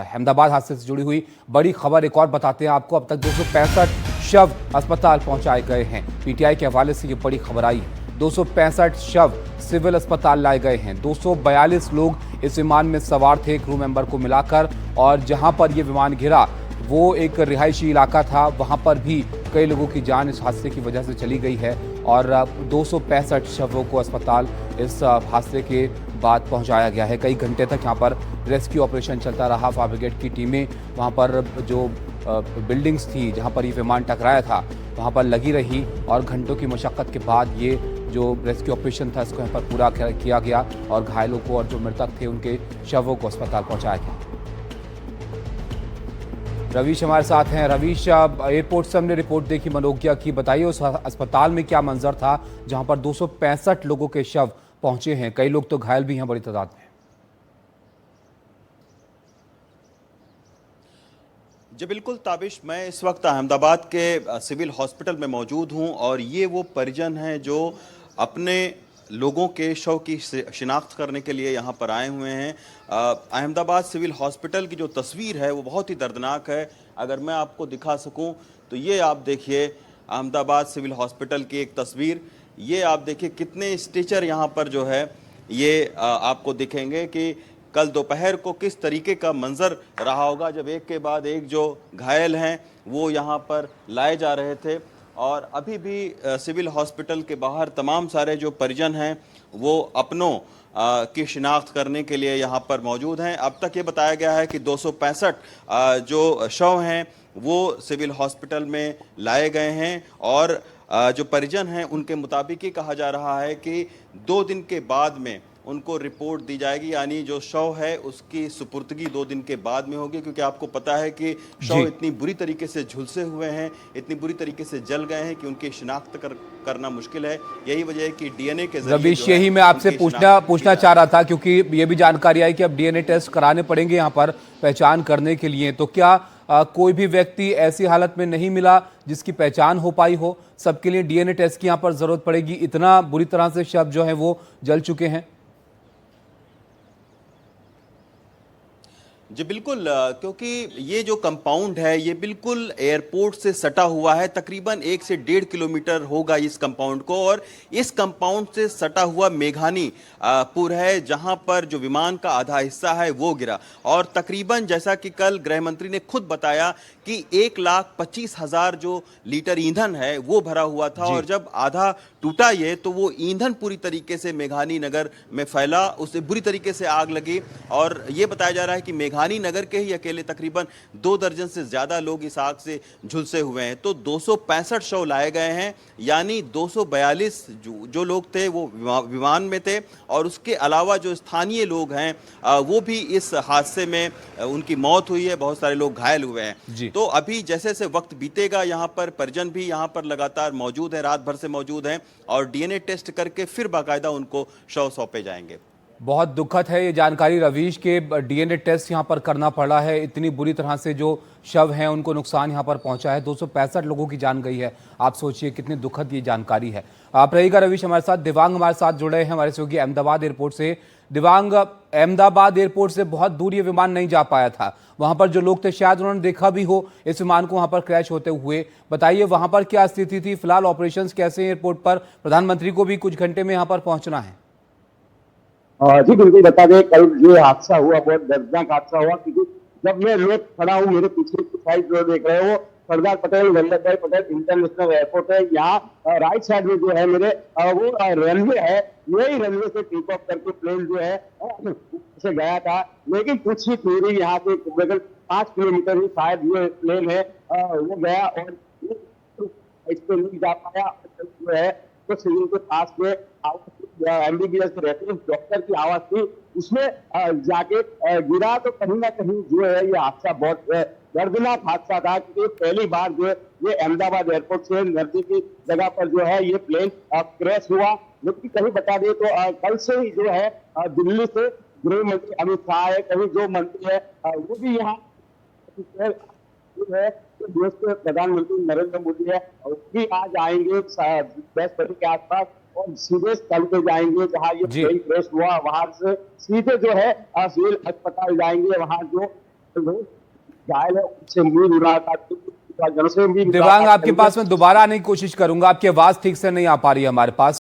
अहमदाबाद हादसे से जुड़ी हुई बड़ी खबर एक और बताते हैं आपको। अब तक 265 शव अस्पताल पहुंचाए गए हैं। पीटीआई के हवाले से ये बड़ी खबर आई है। 265 शव सिविल अस्पताल लाए गए हैं। 242 लोग इस विमान में सवार थे, क्रू मेंबर को मिलाकर। और जहां पर यह विमान गिरा वो एक रिहायशी इलाका था, वहां पर भी कई लोगों की जान इस हादसे की वजह से चली गई है। और 265 शवों को अस्पताल इस हादसे के बाद पहुंचाया गया है। कई घंटे तक यहाँ पर रेस्क्यू ऑपरेशन चलता रहा। फायर ब्रिगेड की टीमें वहाँ पर जो बिल्डिंग्स थी जहाँ पर ये विमान टकराया था वहाँ पर लगी रही और घंटों की मशक्क़त के बाद ये जो रेस्क्यू ऑपरेशन था इसको यहाँ पर पूरा किया गया और घायलों को और जो मृतक थे उनके शवों को अस्पताल पहुँचाया गया। रवीश हमारे साथ हैं। रवीश, एयरपोर्ट से हमने रिपोर्ट देखी मनोज्ञा की, बताइए उस अस्पताल में क्या मंजर था जहाँ पर 265 लोगों के शव पहुंचे हैं, कई लोग तो घायल भी हैं बड़ी तादाद में। जी बिल्कुल ताबिश, मैं इस वक्त अहमदाबाद के सिविल हॉस्पिटल में मौजूद हूं और ये वो परिजन हैं जो अपने लोगों के शव की शिनाख्त करने के लिए यहाँ पर आए हुए हैं। अहमदाबाद सिविल हॉस्पिटल की जो तस्वीर है वो बहुत ही दर्दनाक है। अगर मैं आपको दिखा सकूं तो ये आप देखिए अहमदाबाद सिविल हॉस्पिटल की एक तस्वीर। ये आप देखिए कितने स्ट्रेचर यहाँ पर जो है ये आपको दिखेंगे कि कल दोपहर को किस तरीके का मंजर रहा होगा जब एक के बाद एक जो घायल हैं वो यहाँ पर लाए जा रहे थे। और अभी भी सिविल हॉस्पिटल के बाहर तमाम सारे जो परिजन हैं वो अपनों की शिनाख्त करने के लिए यहाँ पर मौजूद हैं। अब तक ये बताया गया है कि 265 जो शव हैं वो सिविल हॉस्पिटल में लाए गए हैं और जो परिजन हैं उनके मुताबिक ये कहा जा रहा है कि 2 दिन के बाद में उनको रिपोर्ट दी जाएगी, यानी जो शव है उसकी सुपुर्दगी 2 दिन के बाद में होगी। क्योंकि आपको पता है कि शव इतनी बुरी तरीके से झुलसे हुए हैं, इतनी बुरी तरीके से जल गए हैं कि उनकी शिनाख्त करना मुश्किल है। यही वजह है कि डीएनए के जरिए रवीश, यही मैं आपसे पूछना चाह रहा था, क्योंकि ये भी जानकारी आई कि अब डीएनए टेस्ट कराने पड़ेंगे यहाँ पर पहचान करने के लिए। तो क्या कोई भी व्यक्ति ऐसी हालत में नहीं मिला जिसकी पहचान हो पाई हो? सबके लिए डीएनए टेस्ट की यहाँ पर जरूरत पड़ेगी, इतना बुरी तरह से शव जो है वो जल चुके हैं। जी बिल्कुल, क्योंकि ये जो कंपाउंड है ये बिल्कुल एयरपोर्ट से सटा हुआ है। तकरीबन 1 से 1.5 किलोमीटर होगा इस कंपाउंड को। और इस कंपाउंड से सटा हुआ मेघानी पुर है जहां पर जो विमान का आधा हिस्सा है वो गिरा। और तकरीबन जैसा कि कल गृह मंत्री ने खुद बताया कि 1,25,000 जो लीटर ईंधन है वो भरा हुआ था। और जब आधा टूटा ये तो वो ईंधन पूरी तरीके से मेघानी नगर में फैला, उससे बुरी तरीके से आग लगी। और ये बताया जा रहा है कि मेघानी नगर के ही अकेले तकरीबन 2 दर्जन से ज्यादा लोग इस आग से झुलसे हुए हैं। तो 265 शव लाए गए हैं, यानी 242 जो लोग थे वो विमान में थे और उसके अलावा जो स्थानीय लोग हैं वो भी इस हादसे में उनकी मौत हुई है। बहुत सारे लोग घायल हुए हैं। तो अभी जैसे जैसे वक्त बीतेगा यहाँ पर परिजन भी यहाँ पर लगातार मौजूद है, रात भर से मौजूद हैं और डीएनए टेस्ट करके फिर बाकायदा उनको शव सौंपे जाएंगे। बहुत दुखद है ये जानकारी रवीश के, डीएनए टेस्ट यहाँ पर करना पड़ा है। इतनी बुरी तरह से जो शव हैं उनको नुकसान यहाँ पर पहुंचा है। 265 लोगों की जान गई है। आप सोचिए कितनी दुखद ये जानकारी है। आप रहिएगा रवीश हमारे साथ। दिव्यांग हमारे साथ जुड़े हैं हमारे सहयोगी अहमदाबाद एयरपोर्ट से। दिव्यांग, अहमदाबाद एयरपोर्ट से बहुत दूर ये विमान नहीं जा पाया था। वहां पर जो लोग थे शायद उन्होंने देखा भी हो इस विमान को वहां पर क्रैश होते हुए। बताइए वहां पर क्या स्थिति थी, फिलहाल ऑपरेशंस कैसे हैं एयरपोर्ट पर? प्रधानमंत्री को भी कुछ घंटे में यहाँ पर पहुंचना है। जी बिल्कुल, बता दें कल जो हादसा हुआ बहुत दर्दनाक हादसा हुआ, क्योंकि जब मैं रोड खड़ा हूँ मेरे पीछे की साइड जो देख रहे हो सरदार पटेल वल्लभ भाई पटेल इंटरनेशनल एयरपोर्ट है। यहाँ राइट साइड में जो है मेरे वो रनवे है। यही रनवे से टेक ऑफ करके प्लेन जो है से गया था, लेकिन कुछ ही दूरी यहाँ से 5 किलोमीटर ही शायद ये प्लेन है वो गया और इस पे नहीं जा पाया। जो है तो सिविल के पास में एमबीबीएस रेफरेंस डॉक्टर की आवाज थी, उसमें जाके गिरा। तो कहीं ना कहीं जो है ये हादसा बहुत दर्दनाक हादसा था, क्योंकि पहली बार जो है ये अहमदाबाद एयरपोर्ट से नजदीकी जगह पर जो है ये प्लेन क्रैश हुआ। लेकिन कहीं बता दें तो कल से ही जो है दिल्ली से गृह मंत्री अमित शाह है, कहीं जो मंत्री है वो भी यहाँ है। तो देश के प्रधानमंत्री नरेंद्र मोदी है वो भी आज आएंगे 10 बजे के आसपास और सीधे स्थल पे जाएंगे जहां ये प्लेन क्रैश हुआ। वहां से सीधे जो है सिविल अस्पताल जाएंगे। वहां जो घायल है उससे उम्मीद उड़ा था जनसे उम्मीद दिव्यांग, आपके पास मैं दोबारा आने की कोशिश करूंगा, आपकी आवाज ठीक से नहीं आ पा रही है हमारे पास।